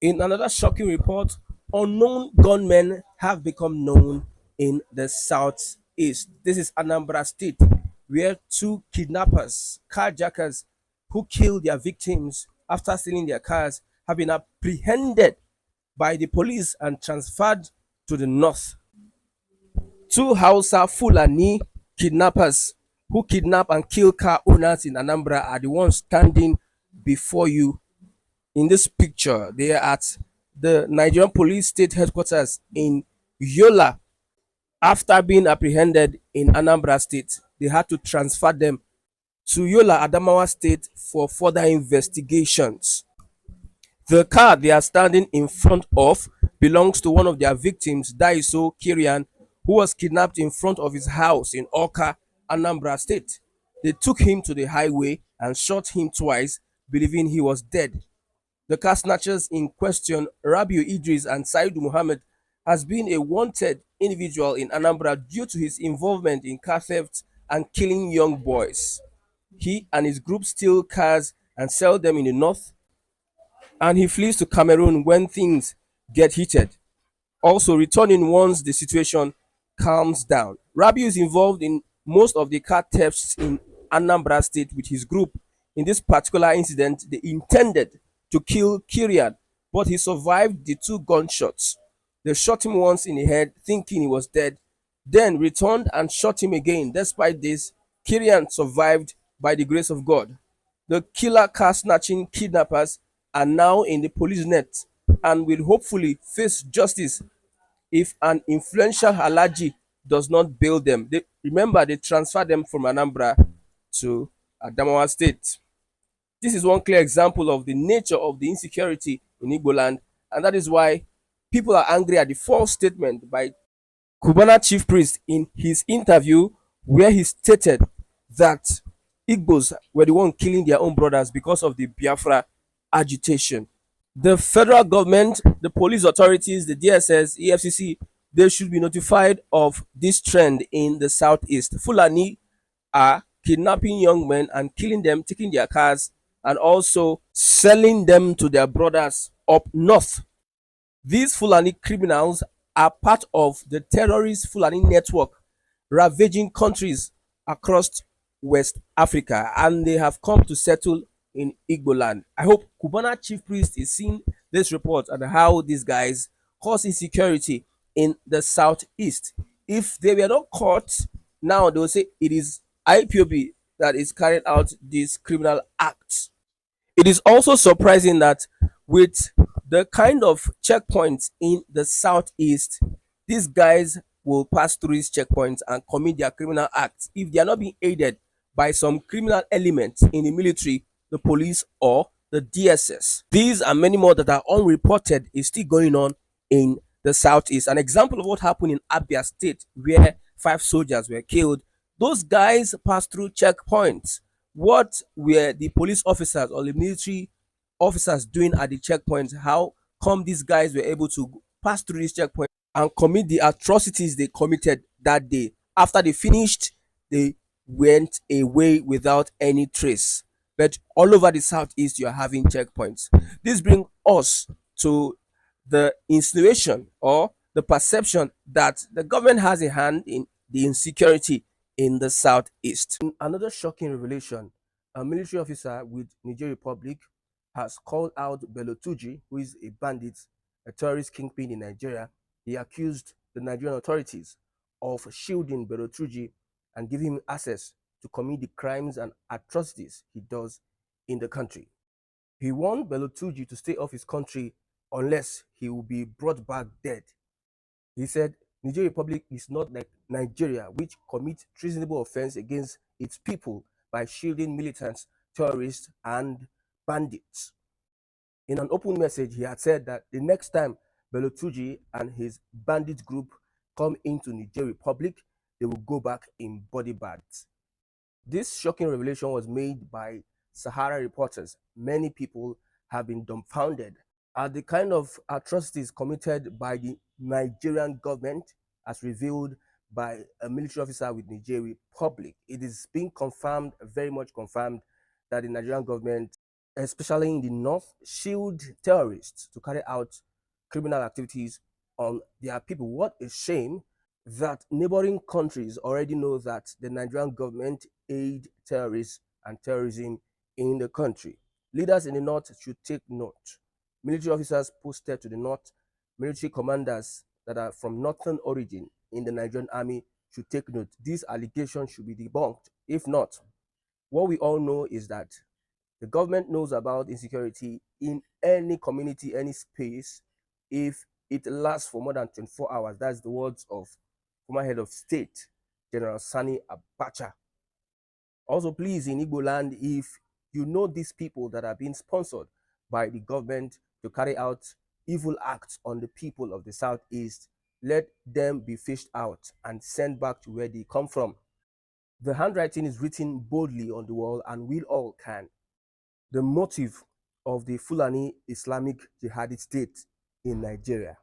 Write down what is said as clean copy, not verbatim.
In another shocking report, unknown gunmen have become known in the southeast. This is Anambra State, where two kidnappers, carjackers, who killed their victims after stealing their cars, have been apprehended by the police and transferred to the north. Two Hausa Fulani kidnappers who kidnap and kill car owners in Anambra are the ones standing before you in this picture. They are at the Nigerian Police State Headquarters in Yola. After being apprehended in Anambra State, they had to transfer them to Yola, Adamawa State for further investigations. The car they are standing in front of belongs to one of their victims, Daiso Kirian, who was kidnapped in front of his house in Oka, Anambra State. They took him to the highway and shot him twice, believing he was dead. The car snatchers in question, Rabiu Idris and Saidu Muhammad, has been a wanted individual in Anambra due to his involvement in car theft and killing young boys. He and his group steal cars and sell them in the north, and he flees to Cameroon when things get heated, also returning once the situation calms down. Rabiu is involved in most of the car thefts in Anambra State with his group. In this particular incident, they intended to kill Kirian, but he survived the two gunshots. They shot him once in the head, thinking he was dead, then returned and shot him again. Despite this, Kirian survived by the grace of God. The killer car snatching kidnappers are now in the police net and will hopefully face justice if an influential Alaji does not bail them. Remember, they transfer them from Anambra to Adamawa State. This is one clear example of the nature of the insecurity in igboland, and that is why people are angry at the false statement by Cubana chief priest in his interview, where he stated that Igbos were the one killing their own brothers because of the Biafra agitation. The federal government, the police authorities, the DSS, EFCC, they should be notified of this trend in the southeast. Fulani are kidnapping young men and killing them, taking their cars, and also selling them to their brothers up north. These Fulani criminals are part of the terrorist Fulani network ravaging countries across West Africa, and they have come to settle in Igboland. I hope Cubana chief priest is seeing this report and how these guys cause insecurity in the southeast. If they were not caught, now they will say it is IPOB that is carrying out this criminal act. It is also surprising that with the kind of checkpoints in the southeast, these guys will pass through these checkpoints and commit their criminal acts if they are not being aided by some criminal elements in the military, the police, or the DSS. These and many more that are unreported is still going on in the southeast. An example of what happened in Abia State, where five soldiers were killed. Those guys passed through checkpoints. What were the police officers or the military officers doing at the checkpoints? How come these guys were able to pass through this checkpoint and commit the atrocities they committed that day? After they finished, they went away without any trace. But all over the southeast, you are having checkpoints. This brings us to the insinuation or the perception that the government has a hand in the insecurity in the southeast. In another shocking revelation, a military officer with Niger Republic has called out Bello Tuji, who is a bandit, a terrorist kingpin in Nigeria. He accused the Nigerian authorities of shielding Bello Tuji and giving him access to commit the crimes and atrocities he does in the country. He warned Bello Tuji to stay off his country unless he will be brought back dead. He said Niger Republic is not like Nigeria, which commits treasonable offense against its people by shielding militants, terrorists, and bandits. In an open message, he had said that the next time Bello Tuji and his bandit group come into Niger Republic, they will go back in body bags. This shocking revelation was made by Sahara reporters. Many people have been dumbfounded at the kind of atrocities committed by the Nigerian government as revealed by a military officer with Niger Republic. It is being confirmed, very much confirmed, that the Nigerian government especially in the north, shield terrorists to carry out criminal activities on their people. What a shame that neighboring countries already know that the Nigerian government aid terrorists and terrorism in the country. Leaders in the north should take note. Military officers posted to the north, military commanders that are from northern origin in the Nigerian army should take note. These allegations should be debunked. If not, what we all know is that the government knows about insecurity in any community, any space, if it lasts for more than 24 hours. That's the words of former head of state, General Sani Abacha. Also, please, in Igboland, if you know these people that are being sponsored by the government to carry out evil acts on the people of the Southeast, let them be fished out and sent back to where they come from. The handwriting is written boldly on the wall, and we all can. The motive of the Fulani Islamic Jihadist state in Nigeria.